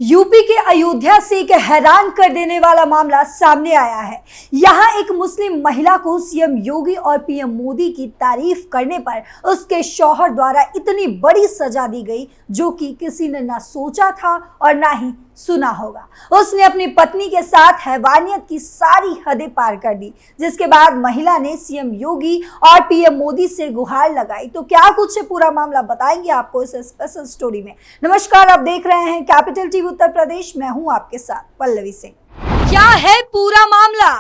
UP के अयोध्या से एक हैरान कर देने वाला मामला सामने आया है। यहां एक मुस्लिम महिला को सीएम योगी और पीएम मोदी की तारीफ करने पर उसके शौहर द्वारा इतनी बड़ी सजा दी गई, जो कि किसी ने ना सोचा था और ना ही सुना होगा। उसने अपनी पत्नी के साथ हैवानियत की सारी हदें पार कर दी, जिसके बाद महिला ने सीएम योगी और पीएम मोदी से गुहार लगाई। तो क्या कुछ है पूरा मामला, बताएंगे आपको इस स्पेशल स्टोरी में। नमस्कार, आप देख रहे हैं कैपिटल टीवी उत्तर प्रदेश। मैं हूं आपके साथ पल्लवी सिंह। क्या है पूरा मामला?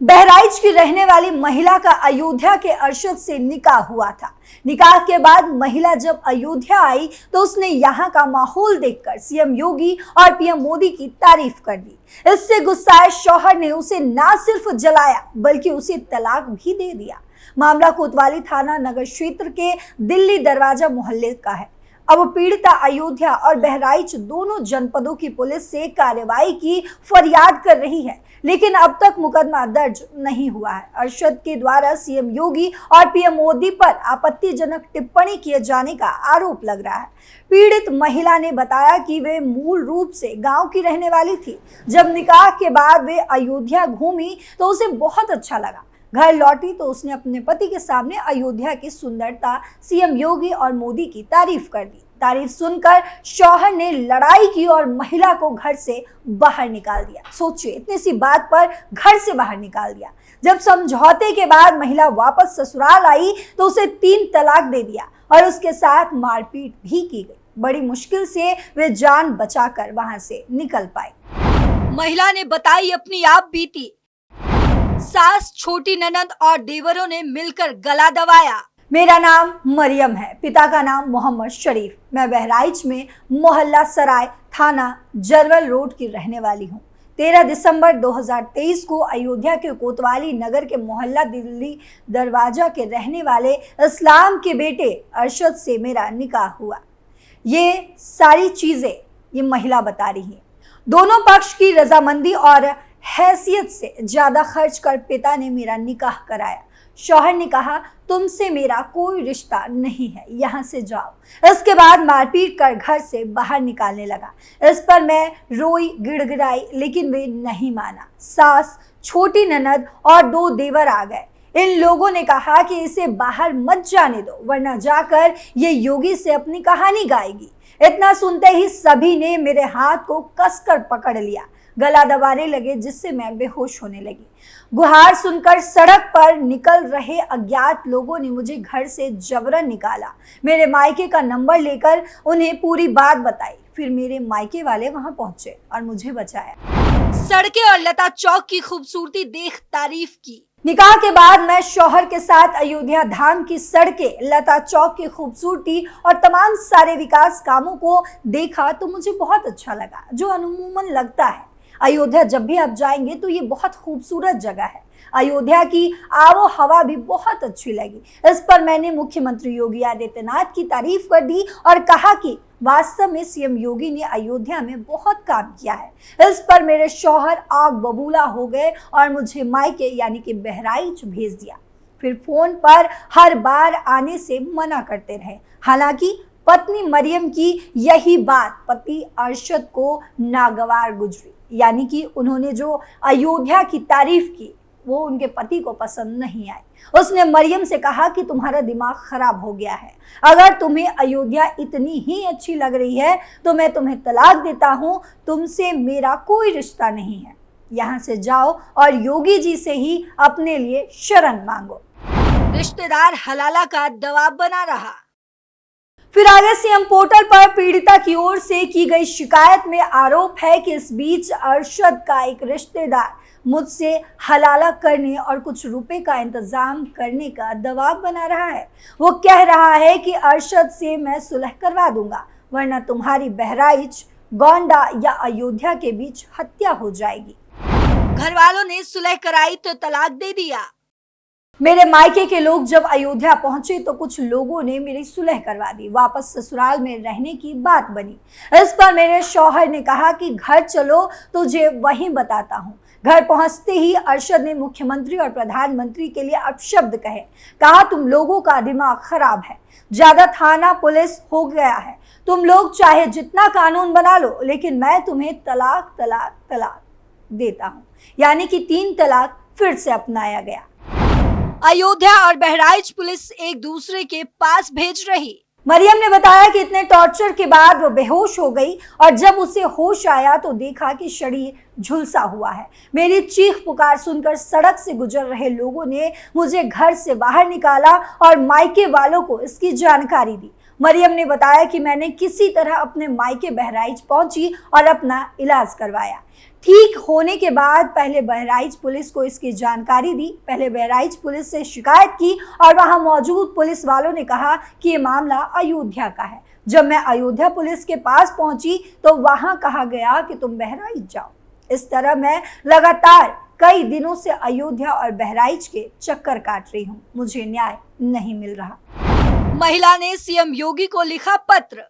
बहराइच की रहने वाली महिला का अयोध्या के अरशद से निकाह हुआ था। निकाह के बाद महिला जब अयोध्या आई तो उसने यहाँ का माहौल देखकर सीएम योगी और पीएम मोदी की तारीफ कर दी। इससे गुस्साए शौहर ने उसे ना सिर्फ जलाया बल्कि उसे तलाक भी दे दिया। मामला कोतवाली थाना नगर क्षेत्र के दिल्ली दरवाजा मोहल्ले का है। अब पीड़िता अयोध्या और बहराइच दोनों जनपदों की पुलिस से कार्रवाई की फरियाद कर रही है, लेकिन अब तक मुकदमा दर्ज नहीं हुआ है। अरशद के द्वारा सीएम योगी और पीएम मोदी पर आपत्तिजनक टिप्पणी किए जाने का आरोप लग रहा है। पीड़ित महिला ने बताया कि वे मूल रूप से गांव की रहने वाली थी। जब निकाह के बाद वे अयोध्या घूमी तो उसे बहुत अच्छा लगा। घर लौटी तो उसने अपने पति के सामने अयोध्या की सुंदरता, सीएम योगी और मोदी की तारीफ कर दी। तारीफ सुनकर शौहर ने लड़ाई की और महिला को घर से बाहर निकाल दिया। सोचिए, इतनी सी बात पर घर से बाहर निकाल दिया। जब समझौते के बाद महिला वापस ससुराल आई तो उसे 3 तलाक दे दिया और उसके साथ मारपीट भी की गई। बड़ी मुश्किल से वे जान बचाकर वहां से निकल पाई। महिला ने बताई अपनी आप बीती। सास, छोटी ननद और देवरों ने मिलकर गला दबाया। मेरा नाम मरियम है, पिता का नाम मोहम्मद शरीफ। मैं बहराइच में मोहल्ला सराय, थाना जरवल रोड की रहने वाली हूँ। 13 दिसंबर 2023 को अयोध्या के कोतवाली नगर के मोहल्ला दिल्ली दरवाजा के रहने वाले इस्लाम के बेटे अरशद से मेरा निकाह हुआ। ये सारी चीजें ये महिला बता रही है। दोनों पक्ष की रजामंदी और हैसियत से ज्यादा खर्च कर पिता ने मेरा निकाह कराया। शौहर ने कहा, तुमसे मेरा कोई रिश्ता नहीं है, यहाँ से जाओ। इसके बाद मारपीट कर घर से बाहर निकालने लगा। इस पर मैं रोई, गिड़गिड़ाई, लेकिन वे नहीं माना। सास, छोटी ननद और 2 देवर आ गए। इन लोगों ने कहा कि इसे बाहर मत जाने दो, वरना जाकर ये योगी से अपनी कहानी गाएगी। इतना सुनते ही सभी ने मेरे हाथ को कसकर पकड़ लिया, गला दबाने लगे, जिससे मैं बेहोश होने लगी। गुहार सुनकर सड़क पर निकल रहे अज्ञात लोगों ने मुझे घर से जबरन निकाला। मेरे मायके का नंबर लेकर उन्हें पूरी बात बताई। फिर मेरे मायके वाले वहां पहुंचे और मुझे बचाया। सड़कें और लता चौक की खूबसूरती देख तारीफ की। निकाह के बाद मैं शौहर के साथ अयोध्या धाम की सड़कें, लता चौक की खूबसूरती और तमाम सारे विकास कामों को देखा तो मुझे बहुत अच्छा लगा, जो अमूमन लगता है। अयोध्या जब भी आप जाएंगे तो ये बहुत खूबसूरत जगह है। अयोध्या की आबो हवा भी बहुत अच्छी लगी। इस पर मैंने मुख्यमंत्री योगी आदित्यनाथ की तारीफ कर दी और कहा कि वास्तव में सीएम योगी ने अयोध्या में बहुत काम किया है। इस पर मेरे शौहर आग बबूला हो गए और मुझे मायके यानी कि बहराइच भेज दिया। फिर फोन पर हर बार आने से मना करते रहे। हालांकि पत्नी मरियम की यही बात पति अरशद को नागवार गुजरी, यानी कि उन्होंने जो अयोध्या की तारीफ की वो उनके पति को पसंद नहीं आई। उसने मरियम से कहा कि तुम्हारा दिमाग खराब हो गया है, अगर तुम्हें अयोध्या इतनी ही अच्छी लग रही है तो मैं तुम्हें तलाक देता हूँ, तुमसे मेरा कोई रिश्ता नहीं है, यहाँ से जाओ और योगी जी से ही अपने लिए शरण मांगो। रिश्तेदार हलाला का दबाव बना रहा। फिर आगे सीएम पोर्टल पर पीड़िता की ओर से की गई शिकायत में आरोप है कि इस बीच अरशद का एक रिश्तेदार मुझसे हलाला करने और कुछ रुपए का इंतजाम करने का दबाव बना रहा है। वो कह रहा है कि अरशद से मैं सुलह करवा दूंगा, वरना तुम्हारी बहराइच, गोंडा या अयोध्या के बीच हत्या हो जाएगी। घर वालों ने सुलह कराई तो तलाक दे दिया। मेरे मायके के लोग जब अयोध्या पहुंचे तो कुछ लोगों ने मेरी सुलह करवा दी। वापस ससुराल में रहने की बात बनी। इस पर मेरे शौहर ने कहा कि घर चलो, तुझे वहीं बताता हूँ। घर पहुंचते ही अरशद ने मुख्यमंत्री और प्रधानमंत्री के लिए अपशब्द कहे। कहा, तुम लोगों का दिमाग खराब है, ज्यादा थाना पुलिस हो गया है, तुम लोग चाहे जितना कानून बना लो, लेकिन मैं तुम्हें तलाक तलाक तलाक देता हूं। यानी कि 3 तलाक फिर से अपनाया गया। अयोध्या और बहराइच पुलिस एक दूसरे के पास भेज रही। मरियम ने बताया कि इतने टॉर्चर के बाद वो बेहोश हो गई और जब उसे होश आया तो देखा कि शरीर झुलसा हुआ है। मेरी चीख पुकार सुनकर सड़क से गुजर रहे लोगों ने मुझे घर से बाहर निकाला और मायके वालों को इसकी जानकारी दी। मरियम ने बताया कि मैंने किसी तरह अपने मायके बहराइच पहुंची और अपना इलाज करवाया। ठीक होने के बाद पहले बहराइच पुलिस को इसकी जानकारी दी। पहले बहराइच पुलिस से शिकायत की और वहां मौजूद पुलिस वालों ने कहा कि ये मामला अयोध्या का है। जब मैं अयोध्या पुलिस के पास पहुंची तो वहां कहा गया कि तुम बहराइच जाओ। इस तरह मैं लगातार कई दिनों से अयोध्या और बहराइच के चक्कर काट रही हूँ। मुझे न्याय नहीं मिल रहा। महिला ने सीएम योगी को लिखा पत्र।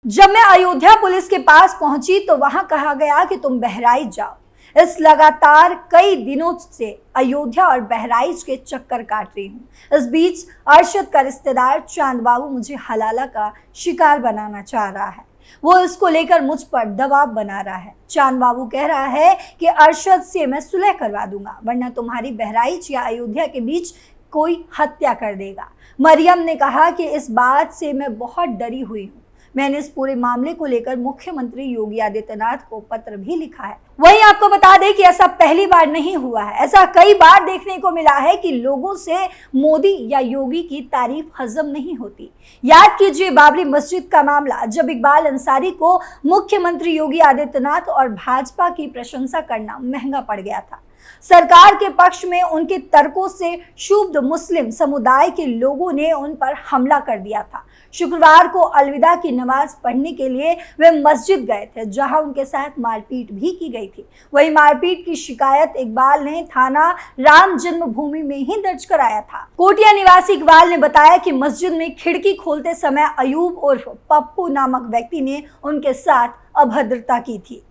जब मैं अयोध्या पुलिस के पास पहुंची तो वहां कहा गया कि तुम बहराइच जाओ। इस लगातार कई दिनों से अयोध्या और बहराइच के चक्कर काट रही हूँ। इस बीच अरशद का रिश्तेदार चांद बाबू मुझे हलाला का शिकार बनाना चाह रहा है। वो इसको लेकर मुझ पर दबाव बना रहा है। चांद बाबू कह रहा है कि अरशद से मैं सुलह करवा दूंगा, वरना तुम्हारी बहराइच या अयोध्या के बीच कोई हत्या कर देगा। मरियम ने कहा कि इस बात से मैं बहुत डरी हुई हूँ। मैंने इस पूरे मामले को लेकर मुख्यमंत्री योगी आदित्यनाथ को पत्र भी लिखा है। वहीं आपको बता दें कि ऐसा पहली बार नहीं हुआ है, ऐसा कई बार देखने को मिला है कि लोगों से मोदी या योगी की तारीफ हजम नहीं होती। याद कीजिए बाबरी मस्जिद का मामला, जब इकबाल अंसारी को मुख्यमंत्री योगी आदित्यनाथ और भाजपा की प्रशंसा करना महंगा पड़ गया था। सरकार के पक्ष में उनके तर्कों से क्षुब्ध मुस्लिम समुदाय के लोगों ने उन पर हमला कर दिया था। शुक्रवार को अलविदा की नमाज पढ़ने के लिए वे मस्जिद गए थे, जहां उनके साथ मारपीट भी की गई थी। वही मारपीट की शिकायत इकबाल ने थाना राम जन्मभूमि में ही दर्ज कराया था। कोटिया निवासी इकबाल ने बताया कि मस्जिद में खिड़की खोलते समय अयूब उर्फ पप्पू नामक व्यक्ति ने उनके साथ अभद्रता की थी।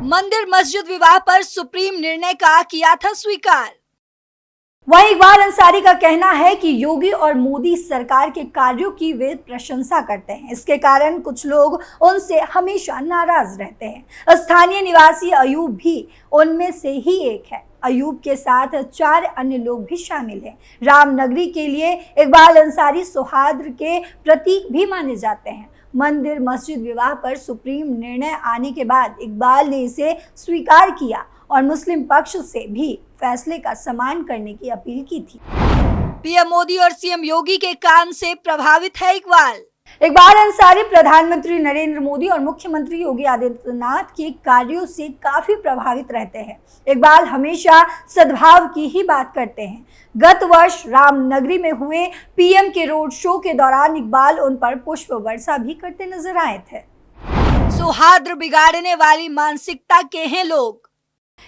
मंदिर मस्जिद विवाह पर सुप्रीम निर्णय का किया था स्वीकार। वहीं इकबाल अंसारी का कहना है कि योगी और मोदी सरकार के कार्यों की वे प्रशंसा करते हैं। इसके कारण कुछ लोग उनसे हमेशा नाराज रहते हैं। स्थानीय निवासी अयूब भी उनमें से ही एक है। अयूब के साथ 4 अन्य लोग भी शामिल हैं। रामनगरी के लिए इकबाल अंसारी सौहार्द के प्रतीक भी माने जाते हैं। मंदिर मस्जिद विवाह पर सुप्रीम निर्णय आने के बाद इकबाल ने इसे स्वीकार किया और मुस्लिम पक्ष से भी फैसले का सम्मान करने की अपील की थी। पीएम मोदी और सीएम योगी के काम से प्रभावित है इकबाल अंसारी प्रधानमंत्री नरेंद्र मोदी और मुख्यमंत्री योगी आदित्यनाथ के कार्यों से काफी प्रभावित रहते हैं। इकबाल हमेशा सद्भाव की ही बात करते हैं। गत वर्ष रामनगरी में हुए पीएम के रोड शो के दौरान इकबाल उन पर पुष्प वर्षा भी करते नजर आए थे। सौहार्द बिगाड़ने वाली मानसिकता के हैं लोग।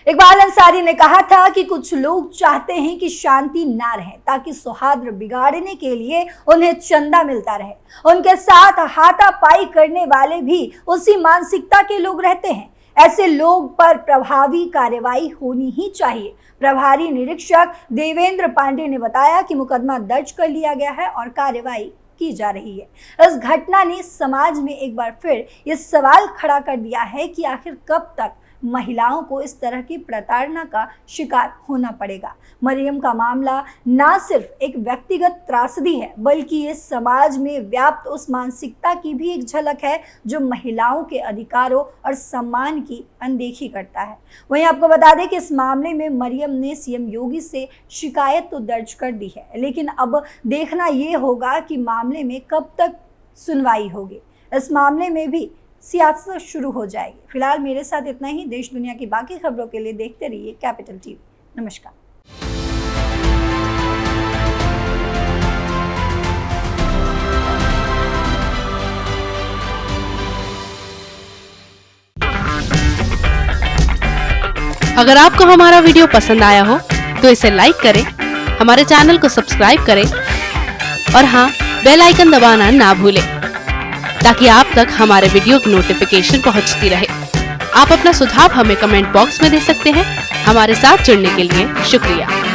इकबाल अंसारी ने कहा था कि कुछ लोग चाहते हैं कि शांति ना रहे, ताकि सौहार्द बिगाड़ने के लिए उन्हें चंदा मिलता रहे। उनके साथ हाथापाई करने वाले भी उसी मानसिकता के लोग रहते हैं। ऐसे लोग पर प्रभावी कार्रवाई होनी ही चाहिए। प्रभारी निरीक्षक देवेंद्र पांडे ने बताया कि मुकदमा दर्ज कर लिया गया है और कार्रवाई की जा रही है। इस घटना ने समाज में एक बार फिर ये सवाल खड़ा कर दिया है कि आखिर कब तक महिलाओं को इस तरह की प्रताड़ना का शिकार होना पड़ेगा। मरियम का मामला ना सिर्फ एक व्यक्तिगत त्रासदी है, बल्कि ये समाज में व्याप्त उस मानसिकता की भी एक झलक है जो महिलाओं के अधिकारों और सम्मान की अनदेखी करता है। वहीं आपको बता दें कि इस मामले में मरियम ने सीएम योगी से शिकायत तो दर्ज कर दी है, लेकिन अब देखना ये होगा कि मामले में कब तक सुनवाई होगी। इस मामले में भी सियासत शुरू हो जाएगी। फिलहाल मेरे साथ इतना ही। देश दुनिया की बाकी खबरों के लिए देखते रहिए कैपिटल टीवी। नमस्कार। अगर आपको हमारा वीडियो पसंद आया हो तो इसे लाइक करें, हमारे चैनल को सब्सक्राइब करें और हाँ, बेल आइकन दबाना ना भूलें ताकि आप तक हमारे वीडियो की नोटिफिकेशन पहुंचती रहे। आप अपना सुझाव हमें कमेंट बॉक्स में दे सकते हैं। हमारे साथ जुड़ने के लिए शुक्रिया।